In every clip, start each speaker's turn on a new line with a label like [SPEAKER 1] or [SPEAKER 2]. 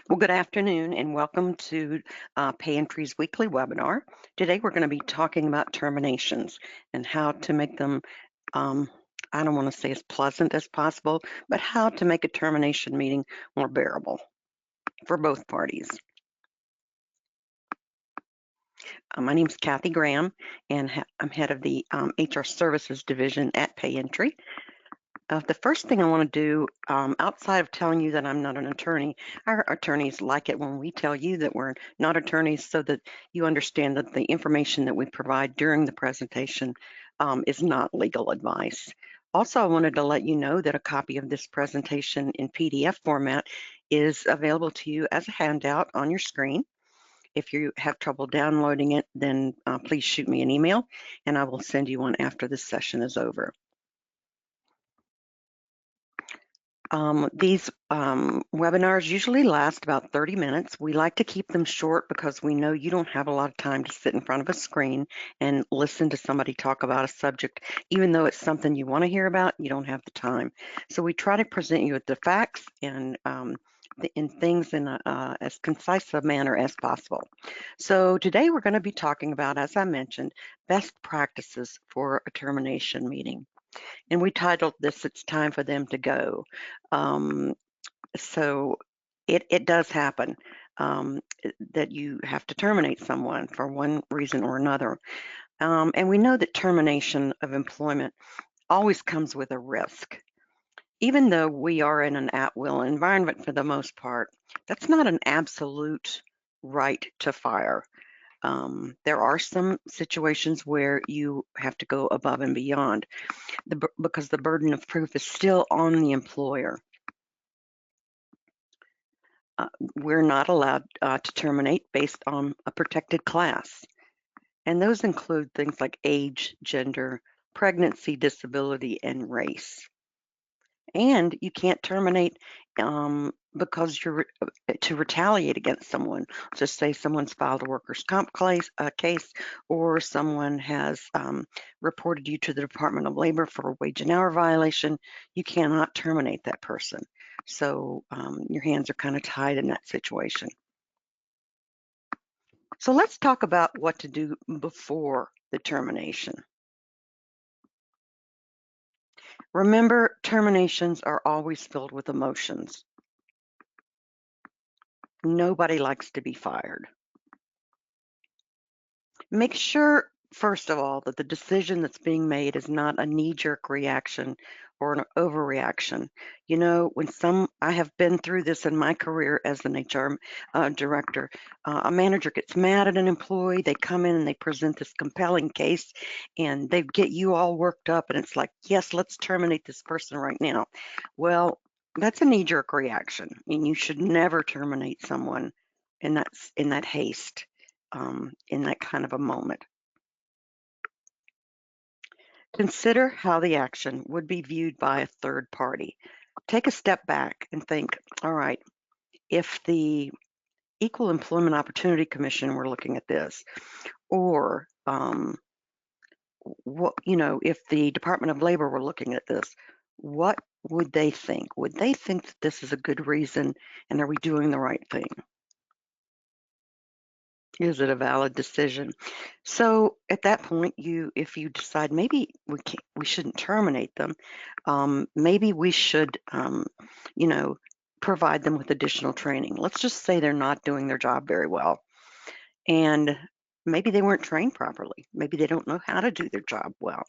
[SPEAKER 1] Well, good afternoon and welcome to Pay Entry's weekly webinar. Today we're going to be talking about terminations and how to make them, I don't want to say as pleasant as possible, but how to make a termination meeting more bearable for both parties. My name is Kathy Graham and I'm head of the HR Services division at Pay Entry. The first thing I want to do, outside of telling you that I'm not an attorney, our attorneys like it when we tell you that we're not attorneys so that you understand that the information that we provide during the presentation is not legal advice. Also, I wanted to let you know that a copy of this presentation in PDF format is available to you as a handout on your screen. If you have trouble downloading it, then please shoot me an email and I will send you one after this session is over. These webinars usually last about 30 minutes. We like to keep them short because we know you don't have a lot of time to sit in front of a screen and listen to somebody talk about a subject. Even though it's something you want to hear about, you don't have the time. So we try to present you with the facts and things in as concise a manner as possible. So today we're going to be talking about, as I mentioned, best practices for a termination meeting. And we titled this, It's Time for Them to Go. So it does happen that you have to terminate someone for one reason or another. And we know that termination of employment always comes with a risk. Even though we are in an at-will environment for the most part, that's not an absolute right to fire. There are some situations where you have to go above and beyond because the burden of proof is still on the employer. We're not allowed to terminate based on a protected class. And those include things like age, gender, pregnancy, disability, and race. And you can't terminate because you're to retaliate against someone. Just say someone's filed a workers' comp case or someone has reported you to the Department of Labor for a wage and hour violation. You cannot terminate that person. So your hands are kind of tied in that situation. So let's talk about what to do before the termination. Remember, terminations are always filled with emotions. Nobody likes to be fired. Make sure, first of all, that the decision that's being made is not a knee-jerk reaction or an overreaction. You know, I have been through this in my career as an HR director. A manager gets mad at an employee, they come in and they present this compelling case and they get you all worked up and it's like, yes, let's terminate this person right now. Well, that's a knee-jerk reaction and you should never terminate someone in that haste. In that kind of a moment. Consider how the action would be viewed by a third party. Take a step back and think, all right, if the Equal Employment Opportunity Commission were looking at this, or if the Department of Labor were looking at this, what would they think? Would they think that this is a good reason and are we doing the right thing? Is it a valid decision? So at that point, if you decide maybe we shouldn't terminate them, maybe we should, provide them with additional training. Let's just say they're not doing their job very well, and maybe they weren't trained properly. Maybe they don't know how to do their job well.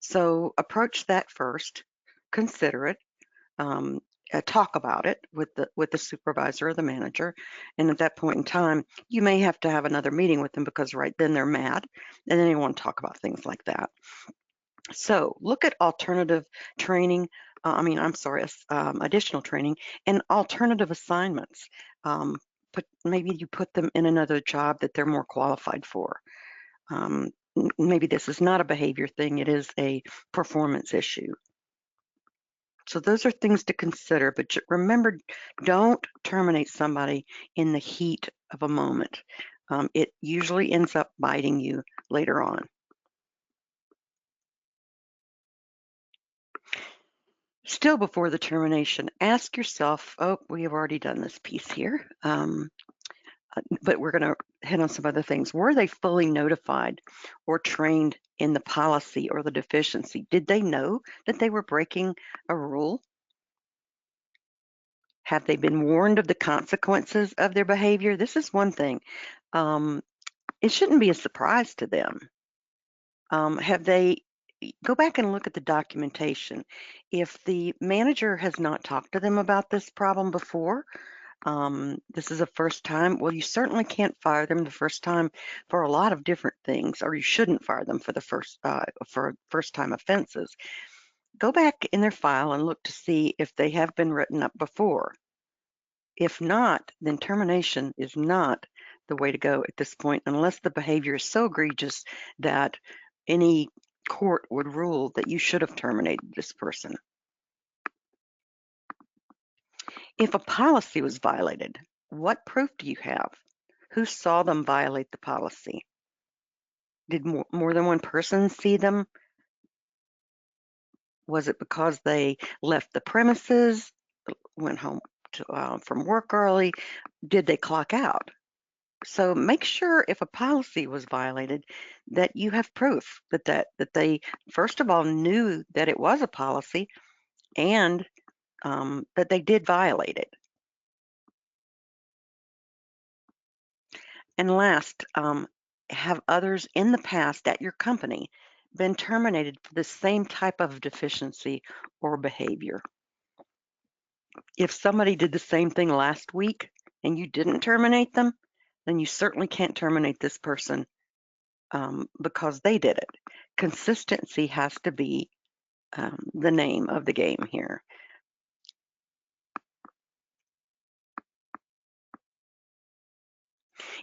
[SPEAKER 1] So approach that first, consider it. Talk about it with the supervisor or the manager, and at that point in time you may have to have another meeting with them because right then they're mad and then you want to talk about things like that. So look at alternative training, additional training and alternative assignments. Maybe you put them in another job that they're more qualified for. Maybe this is not a behavior thing, it is a performance issue. So those are things to consider, but remember, don't terminate somebody in the heat of a moment. It usually ends up biting you later on. Still before the termination, ask yourself, oh, we have already done this piece here, but we're going to hit on some other things. Were they fully notified or trained in the policy or the deficiency? Did they know that they were breaking a rule? Have they been warned of the consequences of their behavior? This is one thing. It shouldn't be a surprise to them. Have they go back and look at the documentation. If the manager has not talked to them about this problem before, this is a first time, well, you certainly can't fire them the first time for a lot of different things, or you shouldn't fire them for the first time offenses. Go back in their file and look to see if they have been written up before. If not, then termination is not the way to go at this point, unless the behavior is so egregious that any court would rule that you should have terminated this person. If a policy was violated, what proof do you have? Who saw them violate the policy? Did more than one person see them? Was it because they left the premises, went home from work early? Did they clock out? So make sure if a policy was violated that you have proof that they first of all knew that it was a policy and that they did violate it. And last, have others in the past at your company been terminated for the same type of deficiency or behavior? If somebody did the same thing last week and you didn't terminate them, then you certainly can't terminate this person because they did it. Consistency has to be the name of the game here.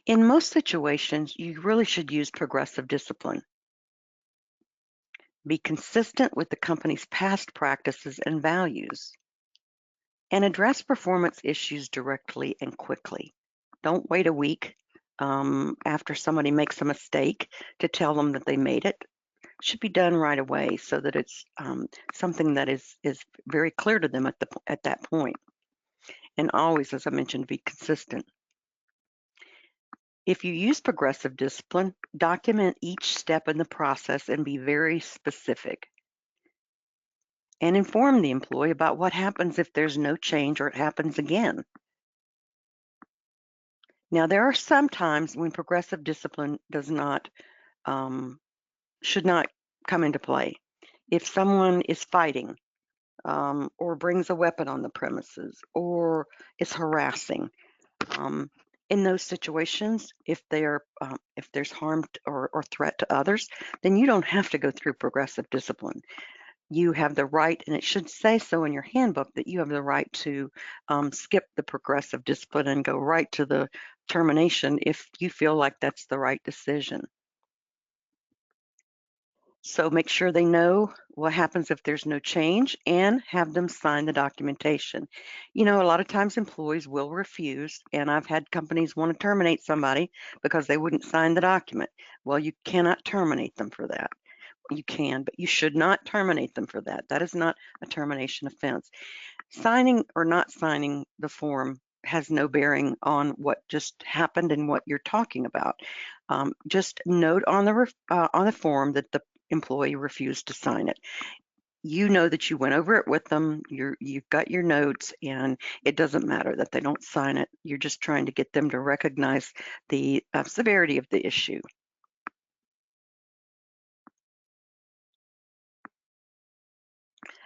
[SPEAKER 1] In most situations, you really should use progressive discipline. Be consistent with the company's past practices and values, and address performance issues directly and quickly. Don't wait a week after somebody makes a mistake to tell them that they made it. It should be done right away so that it's something that is very clear to them at that point. And always, as I mentioned, be consistent. If you use progressive discipline, document each step in the process and be very specific. And inform the employee about what happens if there's no change or it happens again. Now, there are some times when progressive discipline should not come into play. If someone is fighting or brings a weapon on the premises or is harassing, in those situations, if there's harm or threat to others, then you don't have to go through progressive discipline. You have the right, and it should say so in your handbook, that you have the right to skip the progressive discipline and go right to the termination if you feel like that's the right decision. So make sure they know what happens if there's no change and have them sign the documentation. You know, a lot of times employees will refuse, and I've had companies want to terminate somebody because they wouldn't sign the document. Well, you cannot terminate them for that. You can, but you should not terminate them for that. That is not a termination offense. Signing or not signing the form has no bearing on what just happened and what you're talking about. Just note on the form that the employee refused to sign it. You know that you went over it with them. You've got your notes, and it doesn't matter that they don't sign it. You're just trying to get them to recognize the severity of the issue.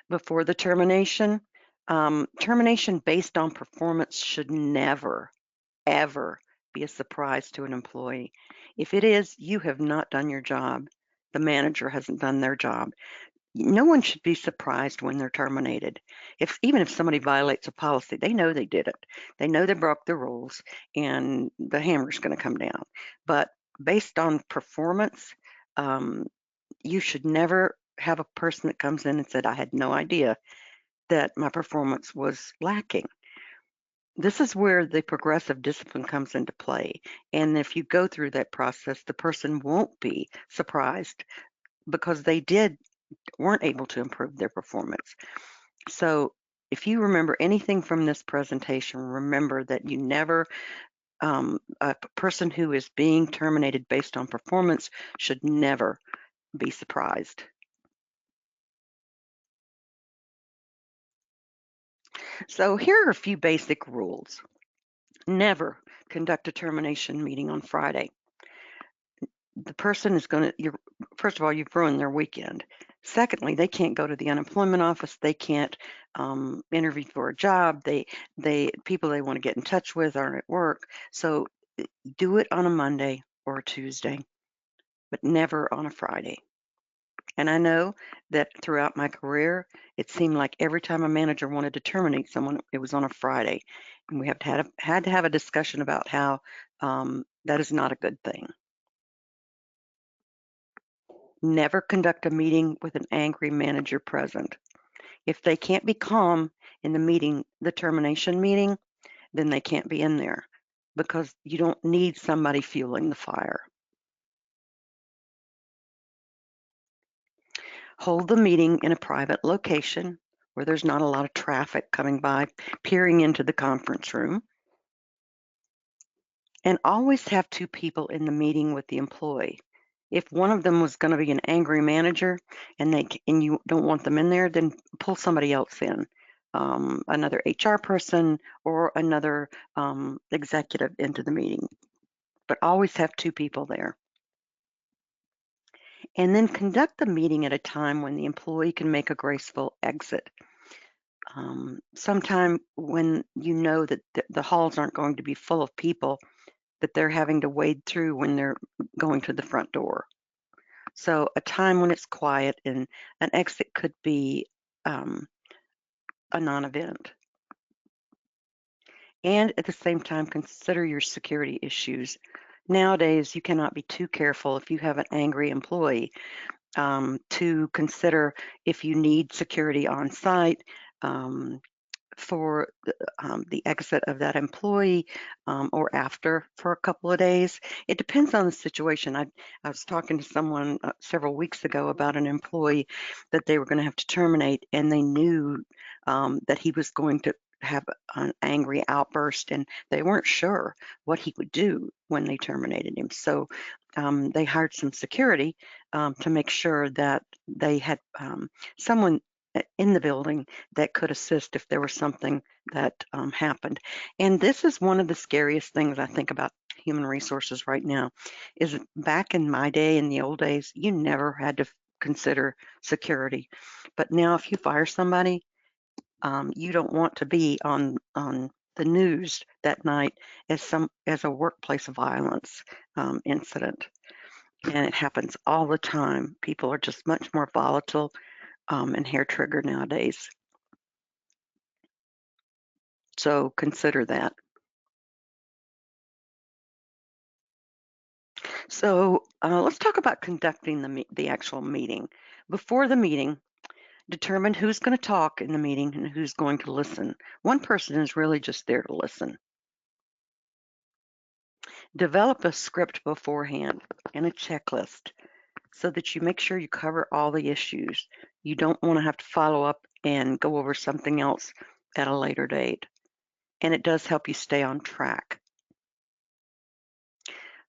[SPEAKER 1] Before the termination, termination based on performance should never, ever be a surprise to an employee. If it is, you have not done your job. The manager hasn't done their job. No one should be surprised when they're terminated. Even if somebody violates a policy, they know they did it. They know they broke the rules, and the hammer's going to come down. But based on performance, you should never have a person that comes in and said, I had no idea that my performance was lacking. This is where the progressive discipline comes into play. And if you go through that process, the person won't be surprised because they weren't able to improve their performance. So if you remember anything from this presentation, remember that you never, a person who is being terminated based on performance should never be surprised. So here are a few basic rules. Never conduct a termination meeting on Friday. The person is going to, first of all, you've ruined their weekend. Secondly, they can't go to the unemployment office. They can't interview for a job. People they want to get in touch with aren't at work. So do it on a Monday or a Tuesday, but never on a Friday. And I know that throughout my career, it seemed like every time a manager wanted to terminate someone, it was on a Friday. And we had to have a discussion about how that is not a good thing. Never conduct a meeting with an angry manager present. If they can't be calm in the meeting, the termination meeting, then they can't be in there because you don't need somebody fueling the fire. Hold the meeting in a private location where there's not a lot of traffic coming by, peering into the conference room. And always have two people in the meeting with the employee. If one of them was going to be an angry manager and you don't want them in there, then pull somebody else in, another HR person or another executive into the meeting. But always have two people there. And then conduct the meeting at a time when the employee can make a graceful exit. Sometime when you know that the halls aren't going to be full of people that they're having to wade through when they're going to the front door. So a time when it's quiet and an exit could be a non-event. And at the same time, consider your security issues. Nowadays, you cannot be too careful if you have an angry employee to consider if you need security on site. For the exit of that employee or after for a couple of days. It depends on the situation. I was talking to someone several weeks ago about an employee that they were going to have to terminate, and they knew that he was going to have an angry outburst, and they weren't sure what he would do when they terminated him. So they hired some security to make sure that they had someone in the building that could assist if there was something that happened. And this is one of the scariest things I think about human resources right now is back in my day, in the old days, you never had to consider security. But now if you fire somebody, you don't want to be on the news that night as a workplace violence incident. And it happens all the time. People are just much more volatile and hair trigger nowadays. So consider that. So let's talk about conducting the actual meeting. Before the meeting, determine who's going to talk in the meeting and who's going to listen. One person is really just there to listen. Develop a script beforehand and a checklist so that you make sure you cover all the issues. You don't want to have to follow up and go over something else at a later date. And it does help you stay on track.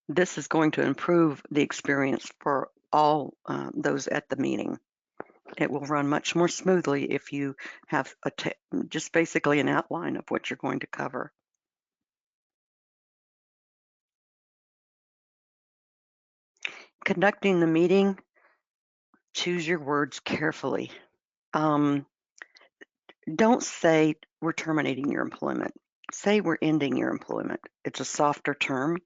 [SPEAKER 1] This is going to improve the experience for all those at the meeting. It will run much more smoothly if you have just basically an outline of what you're going to cover. Conducting the meeting, choose your words carefully. Don't say we're terminating your employment. Say we're ending your employment. It's a softer term.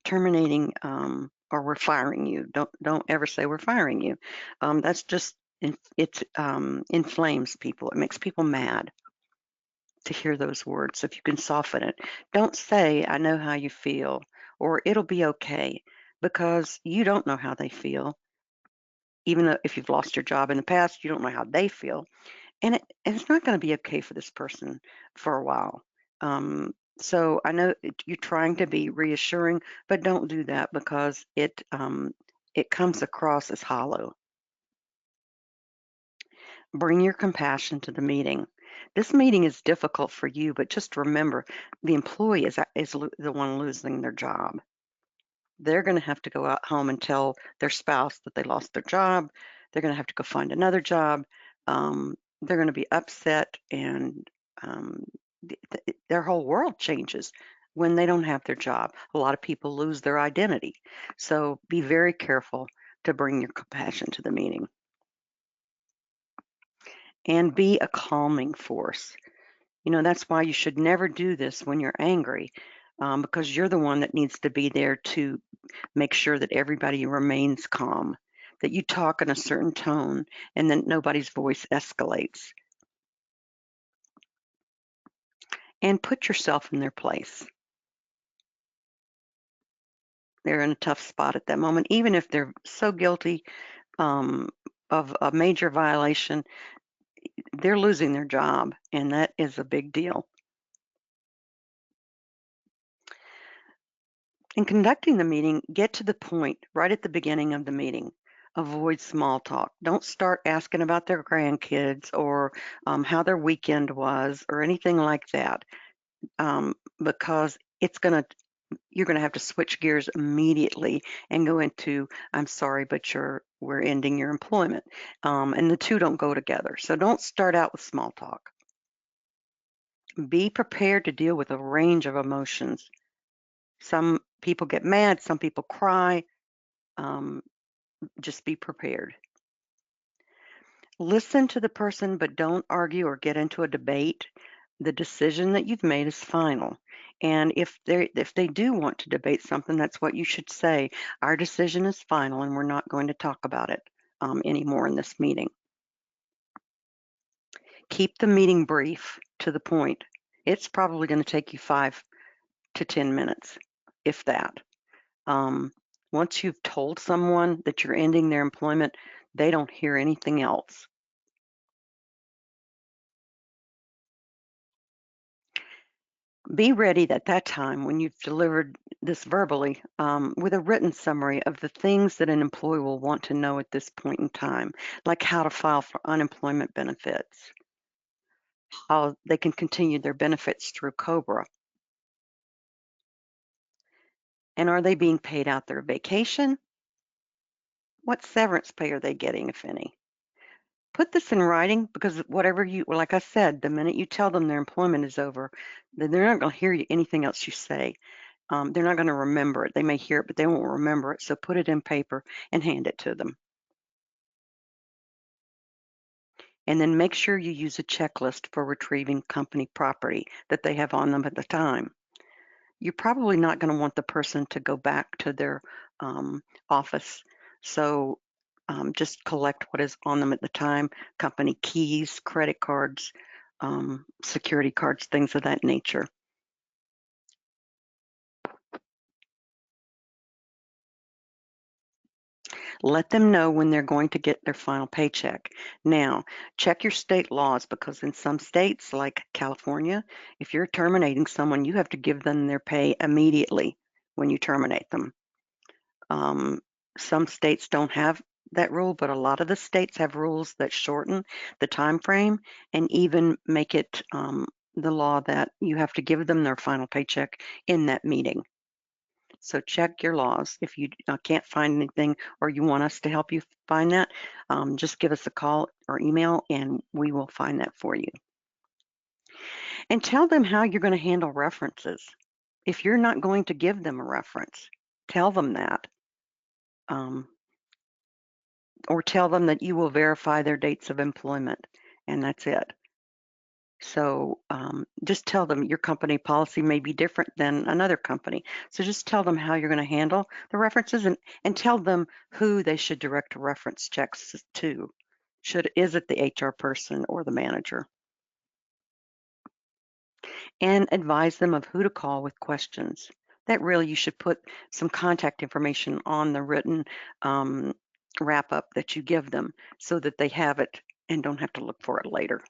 [SPEAKER 1] Terminating or we're firing you. Don't ever say we're firing you. That's just it inflames people. It makes people mad to hear those words. If you can soften it, don't say I know how you feel or it'll be okay, because you don't know how they feel. Even though if you've lost your job in the past, you don't know how they feel, and it's not going to be okay for this person for a while. So I know you're trying to be reassuring, but don't do that because it comes across as hollow. Bring your compassion to the meeting. This meeting is difficult for you, but just remember the employee is the one losing their job. They're going to have to go out home and tell their spouse that they lost their job. They're going to have to go find another job. They're going to be upset, and um, their whole world changes when they don't have their job. A lot of people lose their identity. So be very careful to bring your compassion to the meeting. And be a calming force. You know, that's why you should never do this when you're angry, because you're the one that needs to be there to make sure that everybody remains calm, that you talk in a certain tone, and that nobody's voice escalates. And put yourself in their place. They're in a tough spot at that moment, even if they're so guilty um, of a major violation, they're losing their job, and that is a big deal. In conducting the meeting, get to the point right at the beginning of the meeting. Avoid small talk. Don't start asking about their grandkids or how their weekend was or anything like that, because you're gonna have to switch gears immediately and go into, I'm sorry, but we're ending your employment, and the two don't go together. So don't start out with small talk. Be prepared to deal with a range of emotions. Some people get mad, some people cry. Um, just be prepared. Listen to the person, but don't argue or get into a debate. The decision that you've made is final. And if they do want to debate something, that's what you should say. Our decision is final, and we're not going to talk about it anymore in this meeting. Keep the meeting brief, to the point. It's probably going to take you 5 to 10 minutes, if that. Um, Once you've told someone that you're ending their employment, they don't hear anything else. Be ready at that time when you've delivered this verbally with a written summary of the things that an employee will want to know at this point in time, like how to file for unemployment benefits, how they can continue their benefits through COBRA, and are they being paid out their vacation? What severance pay are they getting, if any? Put this in writing, because whatever like I said, the minute you tell them their employment is over, then they're not going to hear anything else you say. They're not going to remember it. They may hear it, but they won't remember it. So put it in paper and hand it to them. And then make sure you use a checklist for retrieving company property that they have on them at the time. You're probably not going to want the person to go back to their office. So just collect what is on them at the time: company keys, credit cards, security cards, things of that nature. Let them know when they're going to get their final paycheck. Now, check your state laws, because in some states, like California, if you're terminating someone, you have to give them their pay immediately when you terminate them. Some states don't have that rule, but a lot of the states have rules that shorten the time frame and even make it the law that you have to give them their final paycheck in that meeting. So check your laws. If you can't find anything, or you want us to help you find that, just give us a call or email and we will find that for you. And tell them how you're going to handle references. If you're not going to give them a reference, tell them that. Or tell them that you will verify their dates of employment, and that's it. So just tell them your company policy may be different than another company. So just tell them how you're going to handle the references, and tell them who they should direct reference checks to. Is it the HR person or the manager? And advise them of who to call with questions. That really, you should put some contact information on the written wrap up that you give them, so that they have it and don't have to look for it later.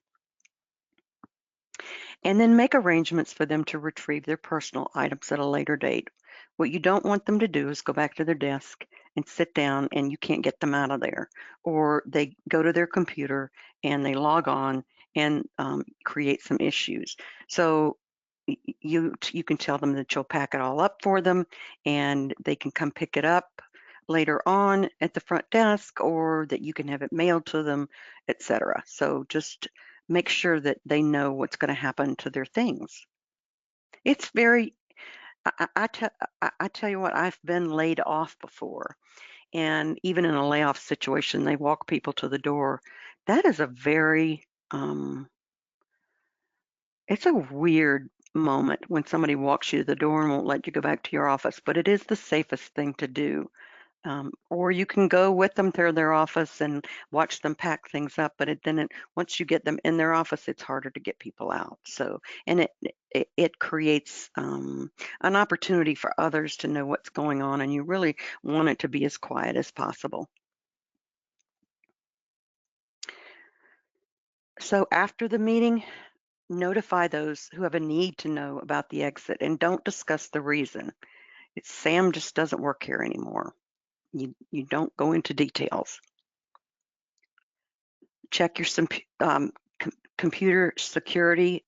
[SPEAKER 1] And then make arrangements for them to retrieve their personal items at a later date. What you don't want them to do is go back to their desk and sit down and you can't get them out of there, or they go to their computer and they log on and create some issues. So you can tell them that you'll pack it all up for them and they can come pick it up later on at the front desk, or that you can have it mailed to them, etc. So just make sure that they know what's going to happen to their things. It's very I tell you what, I've been laid off before, and even in a layoff situation, they walk people to the door. That is a very it's a weird moment when somebody walks you to the door and won't let you go back to your office, but it is the safest thing to do. Or you can go with them to their office and watch them pack things up, but once you get them in their office, it's harder to get people out. So, and it creates an opportunity for others to know what's going on, and you really want it to be as quiet as possible. So after the meeting, notify those who have a need to know about the exit and don't discuss the reason. Sam just doesn't work here anymore. You don't go into details. Check your computer security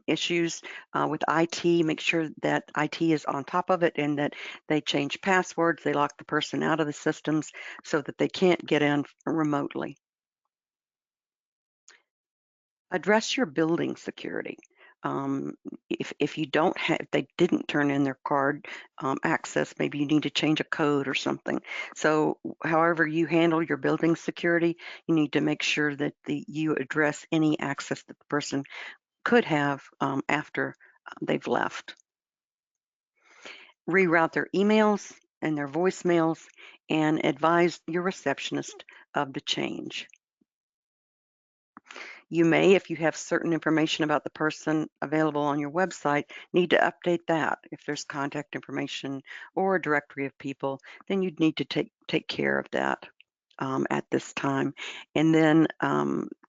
[SPEAKER 1] issues with IT. Make sure that IT is on top of it and that they change passwords, they lock the person out of the systems so that they can't get in remotely. Address your building security. If you don't have, if they didn't turn in their card access, maybe you need to change a code or something. So however you handle your building security, you need to make sure that you address any access that the person could have after they've left. Reroute their emails and their voicemails and advise your receptionist of the change. You may, if you have certain information about the person available on your website, need to update that. If there's contact information or a directory of people, then you'd need to take care of that at this time. And then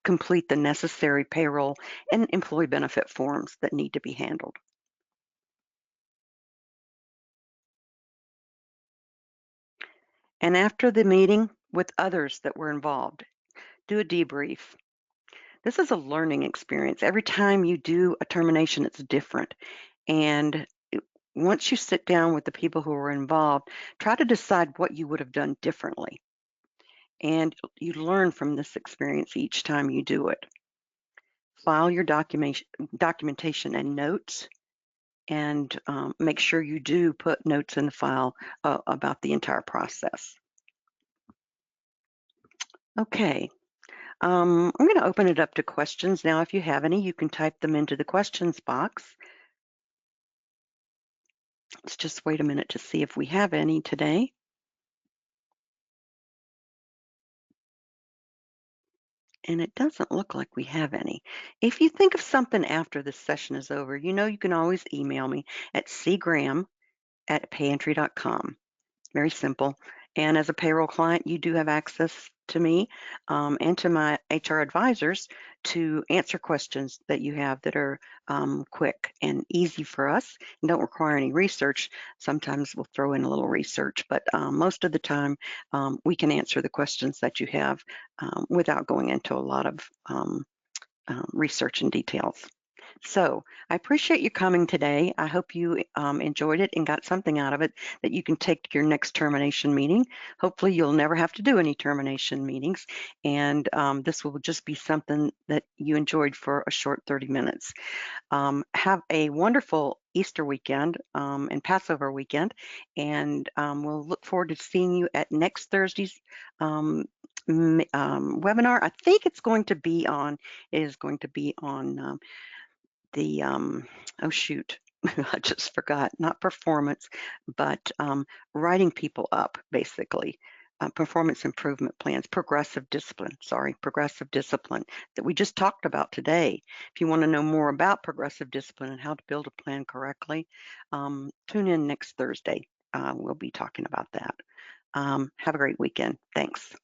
[SPEAKER 1] complete the necessary payroll and employee benefit forms that need to be handled. And after the meeting with others that were involved, do a debrief. This is a learning experience. Every time you do a termination, it's different. And once you sit down with the people who are involved, try to decide what you would have done differently. And you learn from this experience each time you do it. File your documentation and notes, and make sure you do put notes in the file about the entire process. Okay, I'm going to open it up to questions now. If you have any, you can type them into the questions box. Let's just wait a minute to see if we have any today. And it doesn't look like we have any. If you think of something after this session is over, you know you can always email me at cgram@payentry.com. Very simple. And as a payroll client, you do have access to me and to my HR advisors to answer questions that you have that are quick and easy for us and don't require any research. Sometimes we'll throw in a little research, but most of the time we can answer the questions that you have without going into a lot of research and details. So I appreciate you coming today. I hope you enjoyed it and got something out of it that you can take to your next termination meeting. Hopefully you'll never have to do any termination meetings, and this will just be something that you enjoyed for a short 30 minutes. Have a wonderful Easter weekend and Passover weekend, and we'll look forward to seeing you at next Thursday's webinar. I think it is going to be on the oh shoot, I just forgot, not performance, but writing people up, basically. Performance improvement plans, progressive discipline that we just talked about today. If you want to know more about progressive discipline and how to build a plan correctly, tune in next Thursday. We'll be talking about that. Have a great weekend. Thanks.